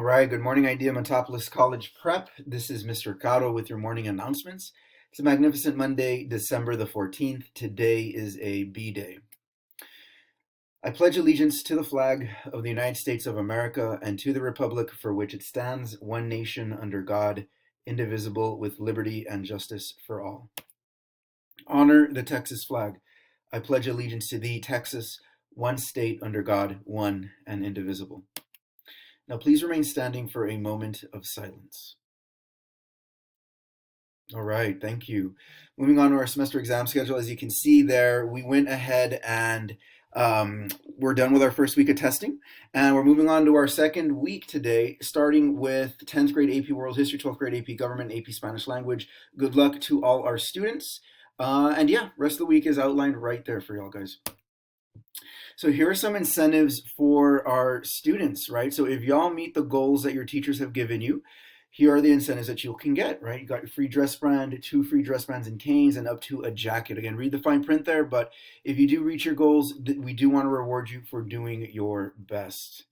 right, good morning, Idea Metropolis College Prep. This is Mr. Caro with your morning announcements. It's a magnificent Monday, December the 14th. Today is a B day. I pledge allegiance to the flag of the United States of America and to the republic for which it stands, one nation under God, indivisible, with liberty and justice for all. Honor the Texas flag. I pledge allegiance to thee, Texas, one state under God, one and indivisible. Now, please remain standing for a moment of silence. All right, thank you. Moving on to our semester exam schedule, as you can see there, we went ahead and we're done with our first week of testing, and we're moving on to our second week today, starting with 10th grade AP World History, 12th grade AP Government, AP Spanish Language. Good luck to all our students. And yeah, rest of the week is outlined right there for y'all guys. So here are some incentives for our students, right? So if y'all meet the goals that your teachers have given you, here are the incentives that you can get, right? You got your free dress brand, 2 free dress brands and canes, and up to a jacket. Again, read the fine print there, but if you do reach your goals, we do want to reward you for doing your best.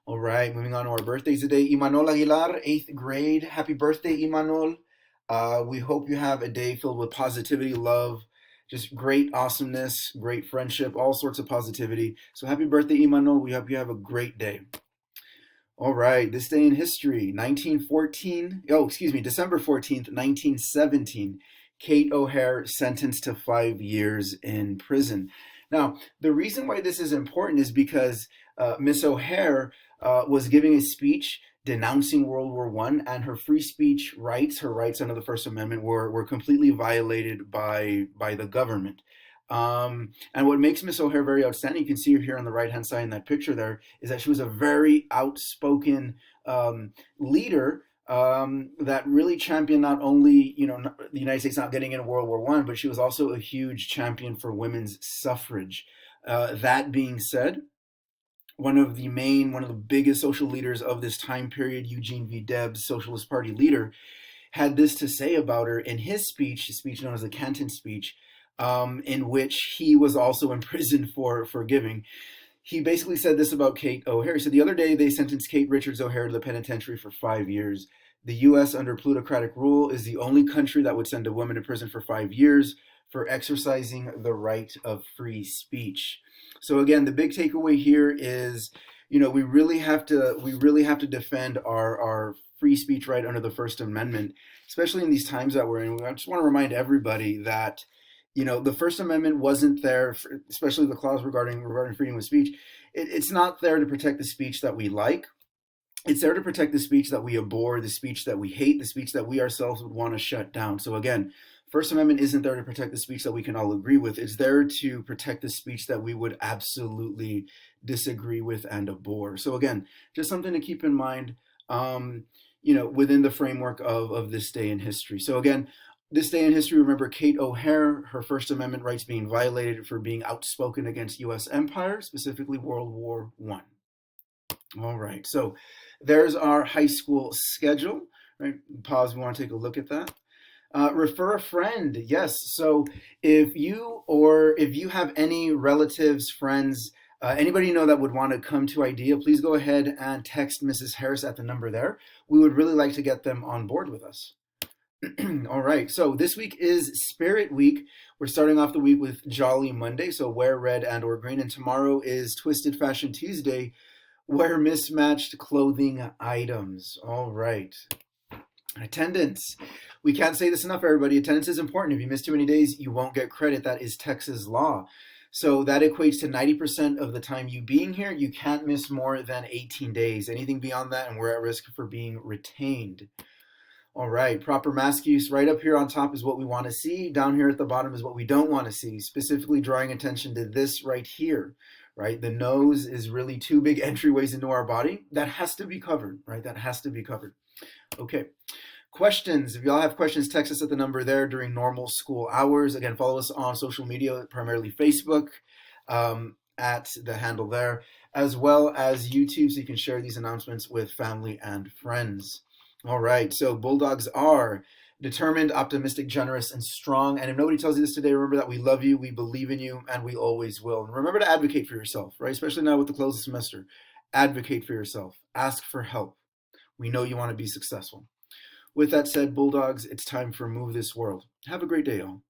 All right, moving on to our birthdays today. Imanol Aguilar, 8th grade. Happy birthday, Imanol. We hope you have a day filled with positivity, love, just great awesomeness, great friendship, all sorts of positivity. So happy birthday, Imanol. We hope you have a great day. All right, this day in history, December 14th, 1917, Kate O'Hare sentenced to 5 years in prison. Now, the reason why this is important is because Miss O'Hare was giving a speech denouncing World War I, and her free speech rights, her rights under the First Amendment, were completely violated by the government. And what makes Miss O'Hare very outstanding, you can see her here on the right-hand side in that picture there, is that she was a very outspoken leader that really championed not only, the United States not getting into World War I, but she was also a huge champion for women's suffrage. That being said, one of the biggest social leaders of this time period, Eugene V. Debs, Socialist Party leader, had this to say about her in his speech known as the Canton speech, in which he was also imprisoned for giving. He basically said this about Kate O'Hare. He said, the other day they sentenced Kate Richards O'Hare to the penitentiary for 5 years. The U.S. under plutocratic rule is the only country that would send a woman to prison for 5 years for exercising the right of free speech. So again, the big takeaway here is, we really have to defend our free speech right under the First Amendment, especially in these times that we're in. I just want to remind everybody that, the First Amendment wasn't there, especially the clause regarding freedom of speech. It's not there to protect the speech that we like. It's there to protect the speech that we abhor, the speech that we hate, the speech that we ourselves would want to shut down. So again, First Amendment isn't there to protect the speech that we can all agree with. It's there to protect the speech that we would absolutely disagree with and abhor. So again, just something to keep in mind, within the framework of this day in history. So again, this day in history, remember Kate O'Hare, her First Amendment rights being violated for being outspoken against U.S. empire, specifically World War I. All right, so there's our high school schedule. Right, pause. We want to take a look at that. Refer a friend. Yes. So if you have any relatives, friends, anybody you know that would want to come to IDEA, please go ahead and text Mrs. Harris at the number there. We would really like to get them on board with us. All right, so this week is Spirit Week. We're starting off the week with Jolly Monday, so wear red and or green. And tomorrow is Twisted Fashion Tuesday, wear mismatched clothing items. All right. Attendance. We can't say this enough, everybody. Attendance is important. If you miss too many days, you won't get credit. That is Texas law. So that equates to 90% of the time you being here. You can't miss more than 18 days. Anything beyond that, and we're at risk for being retained. All right, proper mask use. Right up here on top is what we want to see. Down here at the bottom is what we don't want to see, specifically drawing attention to this right here, right? The nose is really 2 big entryways into our body. That has to be covered, right? That has to be covered. Okay, questions. If y'all have questions, text us at the number there during normal school hours. Again, follow us on social media, primarily Facebook, at the handle there, as well as YouTube, so you can share these announcements with family and friends. All right, so Bulldogs are determined, optimistic, generous, and strong. And if nobody tells you this today, remember that we love you, we believe in you, and we always will. And remember to advocate for yourself, right? Especially now with the close of the semester. Advocate for yourself. Ask for help. We know you want to be successful. With that said, Bulldogs, it's time for Move This World. Have a great day, all.